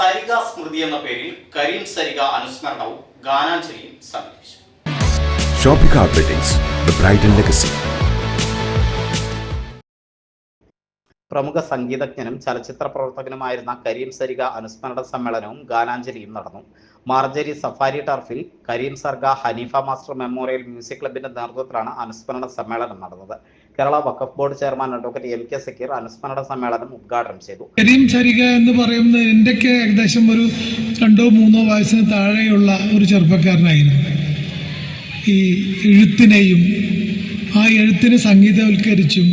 സരിഗ സ്മൃതി എന്ന പേരിൽ കരീം സരിഗ അനുസ്മരണവും ഗാനാഞ്ജലിയും സംഘടിപ്പിച്ചു. Shopika Weddings, the bride and legacy. പ്രമുഖ സംഗീതജ്ഞനും ചലച്ചിത്ര പ്രവർത്തകനുമായിരുന്ന കരീം സരിഗ അനുസ്മരണ സമ്മേളനവും ഗാനാഞ്ജലിയും നടന്നു. മാർജരി സഫാരി ടർഫിൽ Kareem Sarga Haneefa master memorial music ക്ലബിന്റെ നേതൃത്വത്തിലാണ് അനുസ്മരണ സമ്മേളനം നടന്നത്. Kerala Waqf board chairman advocate M K. Zakir അനുസ്മരണ സമ്മേളനം ഉദ്ഘാടനം ചെയ്തു. കരീം സരിഗ എന്ന് പറയുന്നത് എന്റെയൊക്കെ ഏകദേശം ഒരു 2-3 വയസ്സിന് താഴെയുള്ള ഒരു ചെറുപ്പക്കാരനായിരുന്നു. ഈ എഴുത്തിനെയും ആ എഴുത്തിനെ സംഗീതവൽക്കരിച്ചും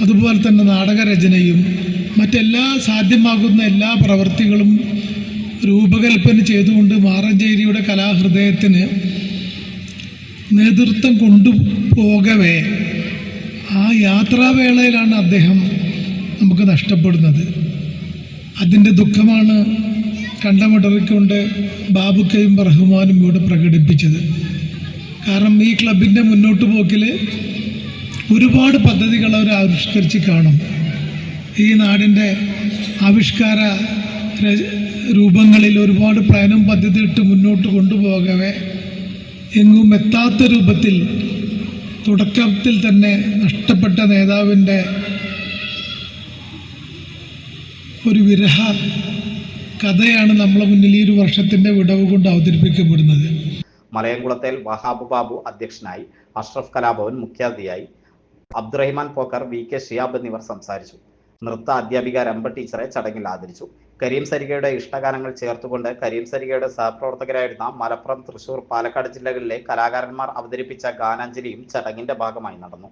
അതുപോലെ തന്നെ നാടകരചനയും മറ്റെല്ലാ സാധ്യമാകുന്ന എല്ലാ പ്രവൃത്തികളും രൂപകൽപ്പന ചെയ്തുകൊണ്ട് മാറഞ്ചേരിയുടെ കലാഹൃദയത്തിന് നേതൃത്വം കൊണ്ടുപോകവേ ആ യാത്രാവേളയിലാണ് അദ്ദേഹം നമുക്ക് നഷ്ടപ്പെടുന്നത്. അതിൻ്റെ ദുഃഖമാണ് കണ്ടമിടറിക്കൊണ്ട് ബാബുക്കയും റഹ്മാനും ഇവിടെ പ്രകടിപ്പിച്ചത്. കാരണം ഈ ക്ലബിൻ്റെ മുന്നോട്ട് പോക്കിൽ ഒരുപാട് പദ്ധതികൾ അവർ ആവിഷ്കരിച്ച് കാണും. ഈ നാടിൻ്റെ ആവിഷ്കാര രൂപങ്ങളിൽ ഒരുപാട് പ്ലാനും പദ്ധതി ഇട്ട് മുന്നോട്ട് കൊണ്ടുപോകവേ എങ്ങും എത്താത്ത രൂപത്തിൽ തുടക്കത്തിൽ തന്നെ നഷ്ടപ്പെട്ട നേതാവിൻ്റെ ഒരു വിരഹ കഥയാണ് നമ്മളെ മുന്നിൽ ഈ ഒരു വർഷത്തിൻ്റെ വിടവ് കൊണ്ട് അവതരിപ്പിക്കപ്പെടുന്നത്. മലയംകുളത്തേൽ വഹാബ് ബാബു അധ്യക്ഷനായി, അഷ്റഫ് കലാഭവൻ മുഖ്യാതിഥിയായി, അബ്ദുറഹിമാൻ പോക്കർ, വി.കെ. ഷിയാബ് എന്നിവർ സംസാരിച്ചു. നൃത്ത അധ്യാപിക രംഭ ടീച്ചറെ ചടങ്ങിൽ ആദരിച്ചു. കരീം സരിഗയുടെ ഇഷ്ടഗാനങ്ങൾ ചേർത്തുകൊണ്ട് കരീം സരിഗയുടെ സഹപ്രവർത്തകരായിരുന്ന മലപ്പുറം, തൃശൂർ, പാലക്കാട് ജില്ലകളിലെ കലാകാരന്മാർ അവതരിപ്പിച്ച ഗാനാഞ്ജലിയും ചടങ്ങിന്റെ ഭാഗമായി നടന്നു.